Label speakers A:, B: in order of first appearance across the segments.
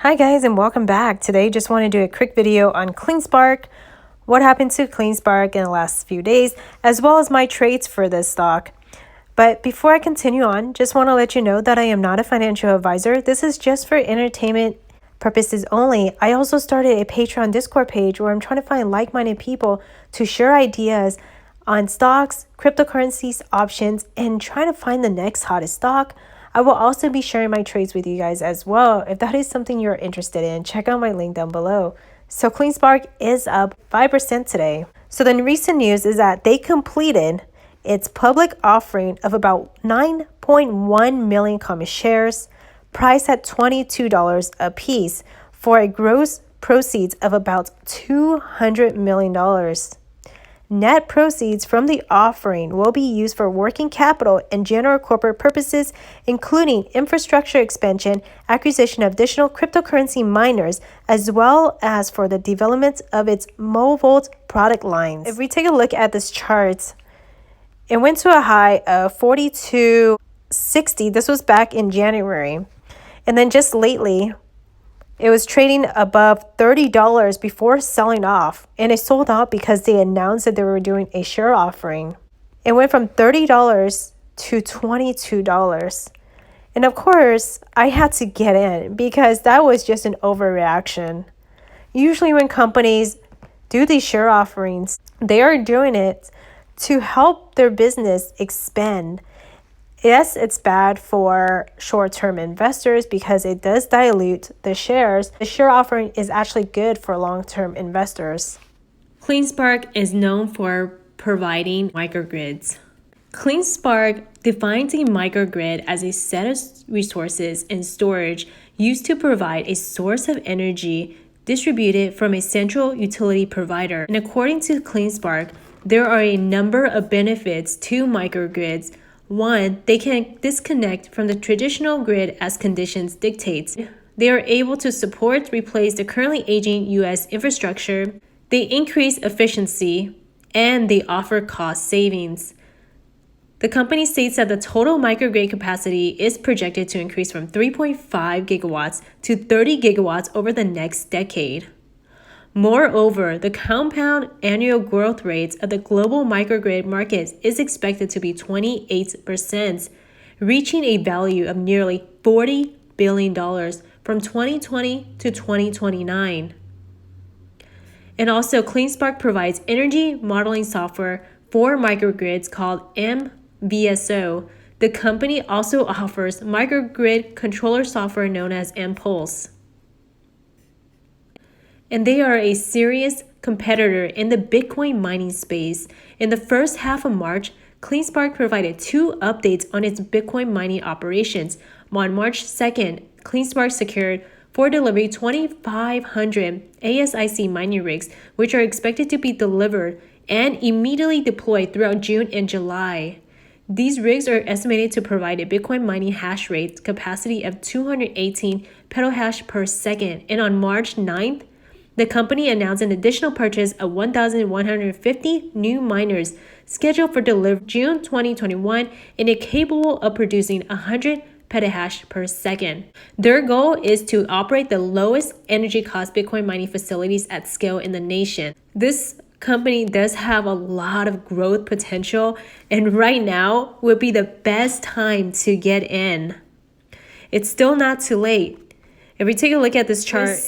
A: Hi guys and welcome back. Today just want to do a quick video on Cleanspark, what happened to Cleanspark in the last few days, as well as my trades for this stock. But before I continue on, just want to let you know that I am not a financial advisor. This is just for entertainment purposes only. I also started a Patreon Discord page where I'm trying to find like-minded people to share ideas on stocks, cryptocurrencies, options, and trying to find the next hottest stock. I will also be sharing my trades with you guys as well. If that is something you're interested in, check out my link down below. So Cleanspark is up 5% today. So the recent news is that they completed its public offering of about 9.1 million common shares, priced at $22 a piece, for a gross proceeds of about $200 million. Net proceeds from the offering will be used for working capital and general corporate purposes, including infrastructure expansion, acquisition of additional cryptocurrency miners, as well as for the development of its Movolt product lines. If we take a look at this chart, it went to a high of 42.60. This was back in January. And then just lately, it was trading above $30 before selling off, and it sold out because they announced that they were doing a share offering. It went from $30 to $22. And of course, I had to get in because that was just an overreaction. Usually when companies do these share offerings, they are doing it to help their business expand. Yes, it's bad for short-term investors because it does dilute the shares. The share offering is actually good for long-term investors.
B: Cleanspark is known for providing microgrids. Cleanspark defines a microgrid as a set of resources and storage used to provide a source of energy distributed from a central utility provider. And according to Cleanspark, there are a number of benefits to microgrids. One, they can disconnect from the traditional grid as conditions dictate. They are able to support, replace the currently aging U.S. infrastructure. They increase efficiency, and they offer cost savings. The company states that the total microgrid capacity is projected to increase from 3.5 gigawatts to 30 gigawatts over the next decade. Moreover, the compound annual growth rates of the global microgrid market is expected to be 28%, reaching a value of nearly $40 billion from 2020 to 2029. And also, Cleanspark provides energy modeling software for microgrids called MVSO. The company also offers microgrid controller software known as Impulse. And they are a serious competitor in the Bitcoin mining space. In the first half of March, Cleanspark provided 2 updates on its Bitcoin mining operations. On March 2nd, Cleanspark secured for delivery 2,500 ASIC mining rigs, which are expected to be delivered and immediately deployed throughout June and July. These rigs are estimated to provide a Bitcoin mining hash rate capacity of 218 petahash per second. And on March 9th, the company announced an additional purchase of 1,150 new miners scheduled for delivery June 2021 and are capable of producing 100 petahash per second. Their goal is to operate the lowest energy cost Bitcoin mining facilities at scale in the nation. This company does have a lot of growth potential, and right now would be the best time to get in. It's still not too late. If we take a look at this chart,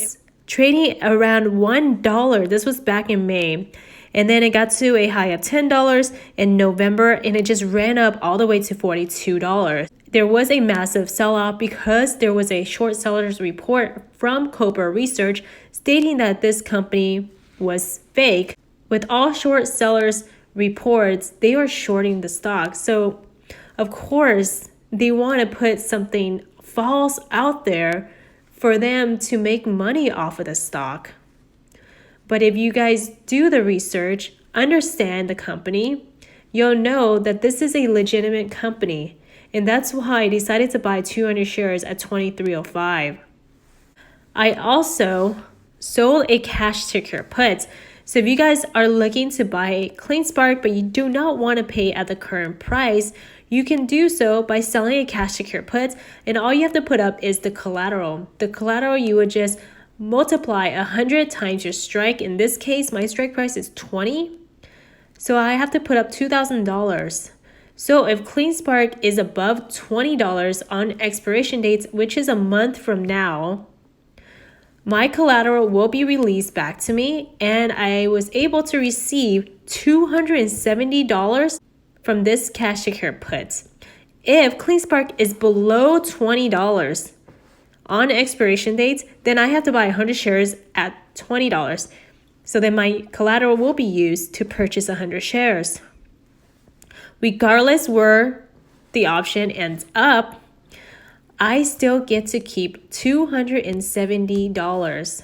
B: trading around $1. This was back in May. And then it got to a high of $10 in November, and it just ran up all the way to $42. There was a massive sell-off because there was a short sellers report from Cobra Research stating that this company was fake. With all short sellers reports, they are shorting the stock. So, of course, they want to put something false out there for them to make money off of the stock. But if you guys do the research, understand the company, you'll know that this is a legitimate company. And that's why I decided to buy 200 shares at $23.05. I also sold a cash secure put. So if you guys are looking to buy Cleanspark, but you do not want to pay at the current price, You can do so by selling a cash secure put, and all you have to put up is the collateral. The collateral, you would just multiply 100 times your strike. In this case, my strike price is 20. So I have to put up $2,000. So if Cleanspark is above $20 on expiration dates, which is a month from now, my collateral will be released back to me, and I was able to receive $270 from this cash secure put. If Cleanspark is below $20 on expiration dates, then I have to buy 100 shares at $20. So then my collateral will be used to purchase 100 shares. Regardless where the option ends up, I still get to keep $270.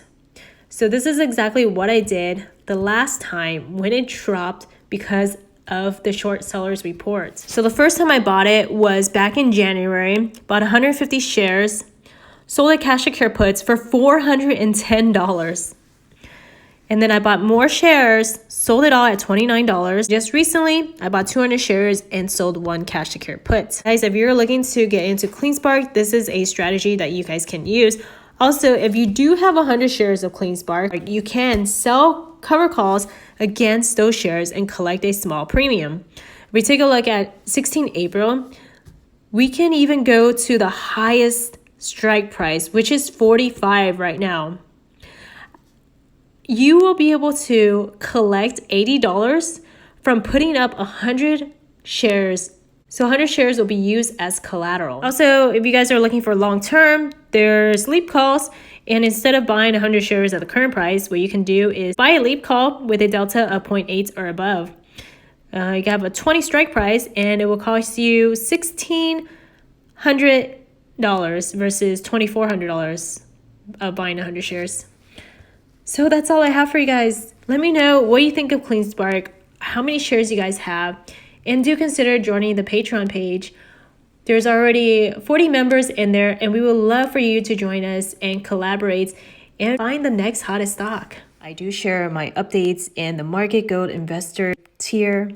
B: So this is exactly what I did the last time when it dropped because of the short sellers report. So the first time I bought it was back in January, bought 150 shares, sold a cash secure puts for $410. And then I bought more shares, sold it all at $29. Just recently, I bought 200 shares and sold one cash secure put. Guys, if you're looking to get into Cleanspark, this is a strategy that you guys can use. Also, if you do have 100 shares of Cleanspark, you can sell cover calls against those shares and collect a small premium. If we take a look at 16 April, we can even go to the highest strike price, which is 45 right now. You will be able to collect $80 from putting up 100 shares. So 100 shares will be used as collateral. Also, if you guys are looking for long term, there's leap calls. And instead of buying 100 shares at the current price, what you can do is buy a leap call with a delta of 0.8 or above. You have a 20 strike price and it will cost you $1,600 versus $2,400 of buying 100 shares. So that's all I have for you guys. Let me know what you think of Cleanspark, how many shares you guys have, and do consider joining the Patreon page. There's already 40 members in there, and we would love for you to join us and collaborate and find the next hottest stock. I do share my updates in the Market Gold Investor tier,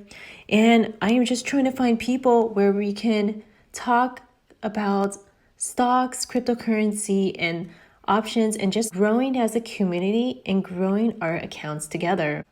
B: and I am just trying to find people where we can talk about stocks, cryptocurrency, and options, and just growing as a community and growing our accounts together.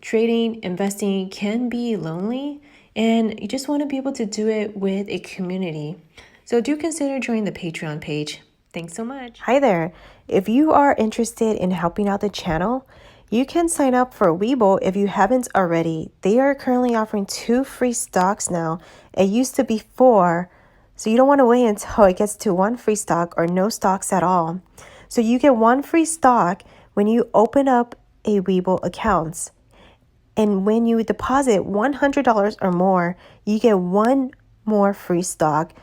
B: Trading, investing can be lonely, and you just want to be able to do it with a community. So do consider joining the Patreon page. Thanks so much.
A: Hi there. If you are interested in helping out the channel, you can sign up for Webull if you haven't already. They are currently offering 2 free stocks now. It used to be 4, so you don't want to wait until it gets to 1 free stock or no stocks at all. So you get 1 free stock when you open up a Webull account. And when you deposit $100 or more, you get 1 more free stock,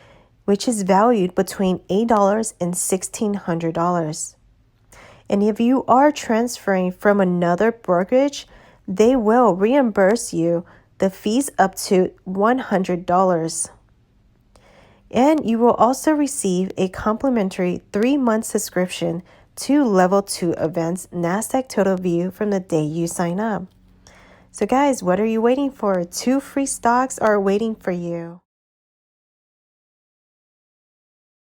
A: which is valued between $8 and $1,600. And if you are transferring from another brokerage, they will reimburse you the fees up to $100. And you will also receive a complimentary 3-month subscription to Level 2 Events NASDAQ Total View from the day you sign up. So guys, what are you waiting for? 2 free stocks are waiting for you.